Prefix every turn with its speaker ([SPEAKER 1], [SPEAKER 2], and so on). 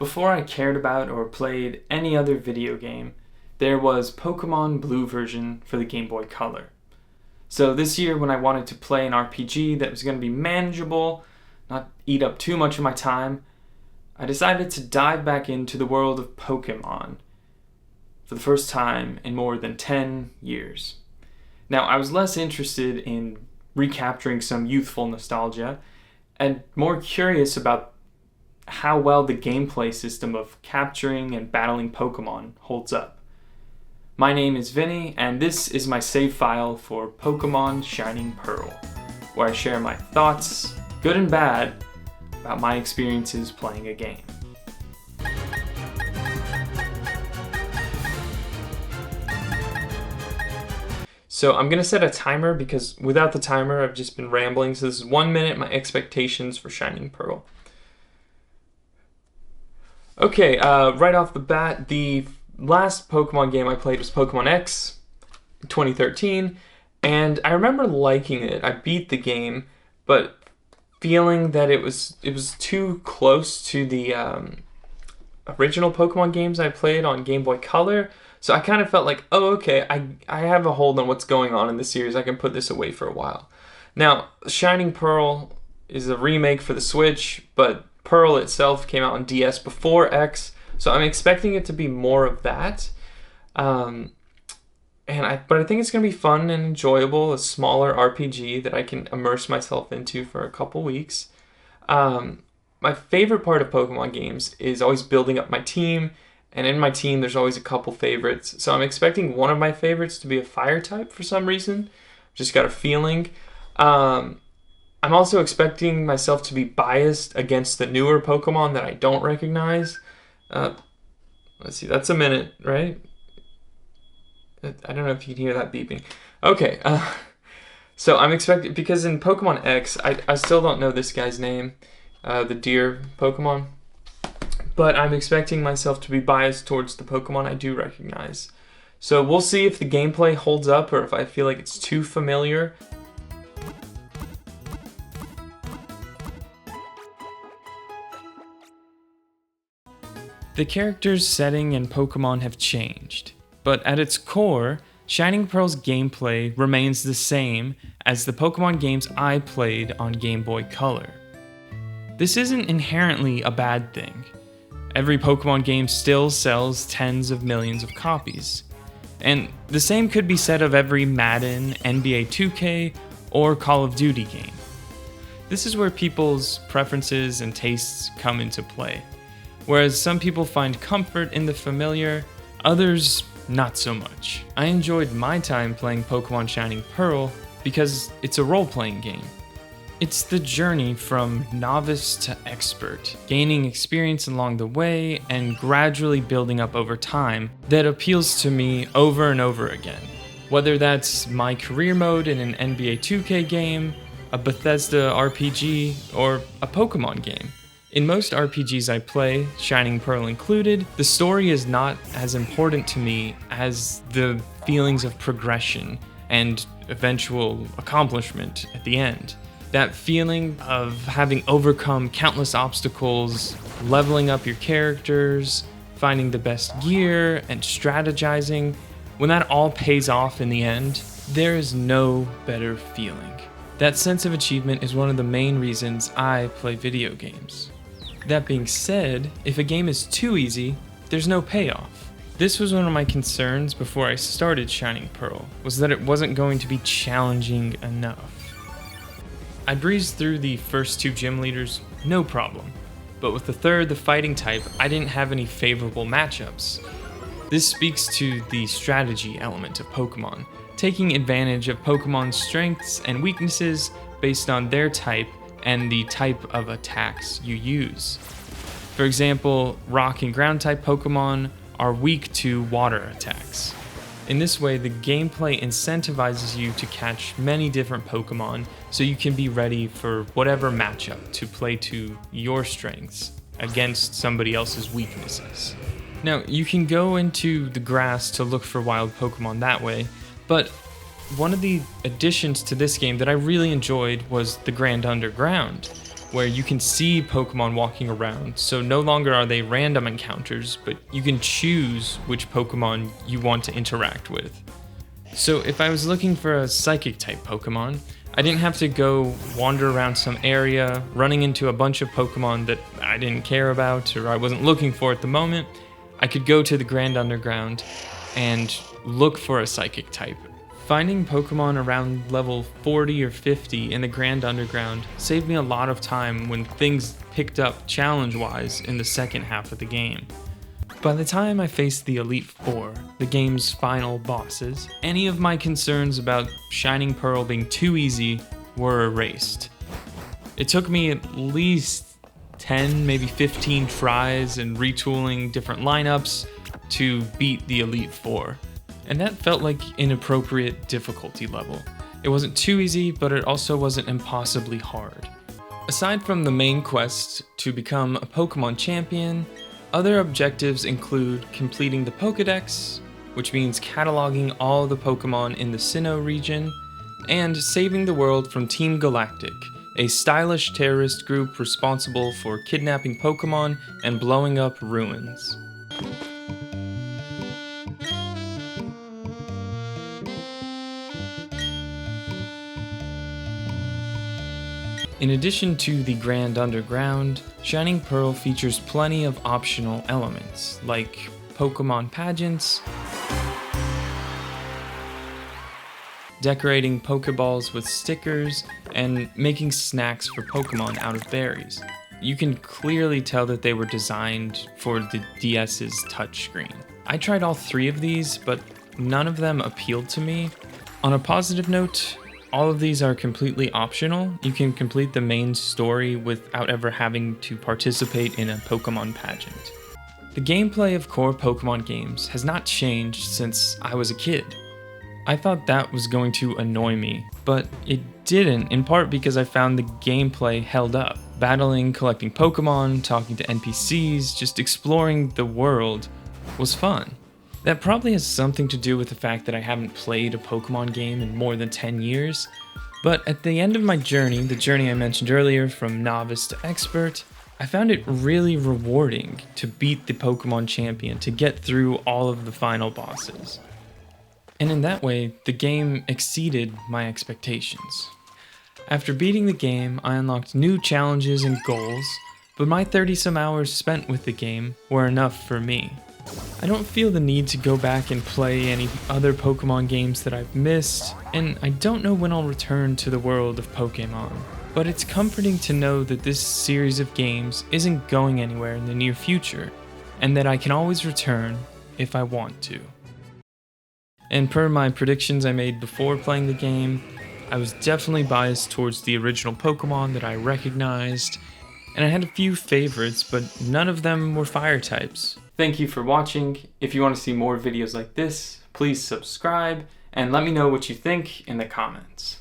[SPEAKER 1] Before I cared about or played any other video game, there was Pokémon Blue version for the Game Boy Color. So this year when I wanted to play an RPG that was going to be manageable, not eat up too much of my time, I decided to dive back into the world of Pokémon for the first time in more than 10 years. Now, I was less interested in recapturing some youthful nostalgia and more curious about how well the gameplay system of capturing and battling Pokémon holds up. My name is Vinnie, and this is my save file for Pokémon Shining Pearl, where I share my thoughts, good and bad, about my experiences playing a game. So I'm going to set a timer because without the timer I've just been rambling, so this is 1 minute, my expectations for Shining Pearl. Okay, right off the bat, the last Pokemon game I played was Pokémon X in 2013, and I remember liking it. I beat the game, but feeling that it was too close to the original Pokemon games I played on Game Boy Color, so I kind of felt like, oh, okay, I have a hold on what's going on in the series. I can put this away for a while. Now, Shining Pearl is a remake for the Switch, but Pearl itself came out on DS before X, so I'm expecting it to be more of that. But I think it's going to be fun and enjoyable, a smaller RPG that I can immerse myself into for a couple weeks. My favorite part of Pokemon games is always building up my team, and in my team there's always a couple favorites. So I'm expecting one of my favorites to be a fire type for some reason. Just got a feeling. I'm also expecting myself to be biased against the newer Pokemon that I don't recognize. Let's see, that's a minute, right? I don't know if you can hear that beeping. Okay, so I'm expecting, because in Pokemon X, I still don't know this guy's name, the deer Pokemon, but I'm expecting myself to be biased towards the Pokemon I do recognize. So we'll see if the gameplay holds up or if I feel like it's too familiar. The characters, setting, and Pokemon have changed, but at its core, Shining Pearl's gameplay remains the same as the Pokemon games I played on Game Boy Color. This isn't inherently a bad thing. Every Pokemon game still sells tens of millions of copies, and the same could be said of every Madden, NBA 2K, or Call of Duty game. This is where people's preferences and tastes come into play. Whereas some people find comfort in the familiar, others not so much. I enjoyed my time playing Pokémon Shining Pearl because it's a role-playing game. It's the journey from novice to expert, gaining experience along the way and gradually building up over time that appeals to me over and over again. Whether that's my career mode in an NBA 2K game, a Bethesda RPG, or a Pokémon game. In most RPGs I play, Shining Pearl included, the story is not as important to me as the feelings of progression and eventual accomplishment at the end. That feeling of having overcome countless obstacles, leveling up your characters, finding the best gear, and strategizing, when that all pays off in the end, there is no better feeling. That sense of achievement is one of the main reasons I play video games. That being said, if a game is too easy, there's no payoff. This was one of my concerns before I started Shining Pearl, was that it wasn't going to be challenging enough. I breezed through the first two gym leaders, no problem, but with the third, the fighting type, I didn't have any favorable matchups. This speaks to the strategy element of Pokemon, taking advantage of Pokemon's strengths and weaknesses based on their type and the type of attacks you use. For example, rock and ground type Pokemon are weak to water attacks. In this way, the gameplay incentivizes you to catch many different Pokemon so you can be ready for whatever matchup to play to your strengths against somebody else's weaknesses. Now, you can go into the grass to look for wild Pokemon that way, but one of the additions to this game that I really enjoyed was the Grand Underground. where you can see Pokemon walking around, so no longer are they random encounters, but you can choose which Pokemon you want to interact with. So if I was looking for a Psychic-type Pokemon, I didn't have to go wander around some area, running into a bunch of Pokemon that I didn't care about or I wasn't looking for at the moment. I could go to the Grand Underground and look for a Psychic-type. Finding Pokemon around level 40 or 50 in the Grand Underground saved me a lot of time when things picked up challenge-wise in the second half of the game. By the time I faced the Elite Four, the game's final bosses, any of my concerns about Shining Pearl being too easy were erased. It took me at least 10, maybe 15 tries and retooling different lineups to beat the Elite Four. And that felt like an appropriate difficulty level. It wasn't too easy, but it also wasn't impossibly hard. Aside from the main quest to become a Pokemon champion, other objectives include completing the Pokédex, which means cataloging all the Pokemon in the Sinnoh region, and saving the world from Team Galactic, a stylish terrorist group responsible for kidnapping Pokemon and blowing up ruins. In addition to the Grand Underground, Shining Pearl features plenty of optional elements, like Pokemon pageants, decorating Pokeballs with stickers, and making snacks for Pokemon out of berries. You can clearly tell that they were designed for the DS's touchscreen. I tried all three of these, but none of them appealed to me. On a positive note, all of these are completely optional. You can complete the main story without ever having to participate in a Pokemon pageant. The gameplay of core Pokemon games has not changed since I was a kid. I thought that was going to annoy me, but it didn't, in part because I found the gameplay held up. Battling, collecting Pokemon, talking to NPCs, just exploring the world was fun. That probably has something to do with the fact that I haven't played a Pokemon game in more than 10 years, but at the end of my journey, the journey I mentioned earlier from novice to expert, I found it really rewarding to beat the Pokemon champion, to get through all of the final bosses. And in that way, the game exceeded my expectations. After beating the game, I unlocked new challenges and goals, but my 30-some hours spent with the game were enough for me. I don't feel the need to go back and play any other Pokemon games that I've missed, and I don't know when I'll return to the world of Pokémon. But it's comforting to know that this series of games isn't going anywhere in the near future, and that I can always return if I want to. And per my predictions I made before playing the game, I was definitely biased towards the original Pokemon that I recognized, and I had a few favorites, but none of them were fire types. Thank you for watching. If you want to see more videos like this, please subscribe, and let me know what you think in the comments.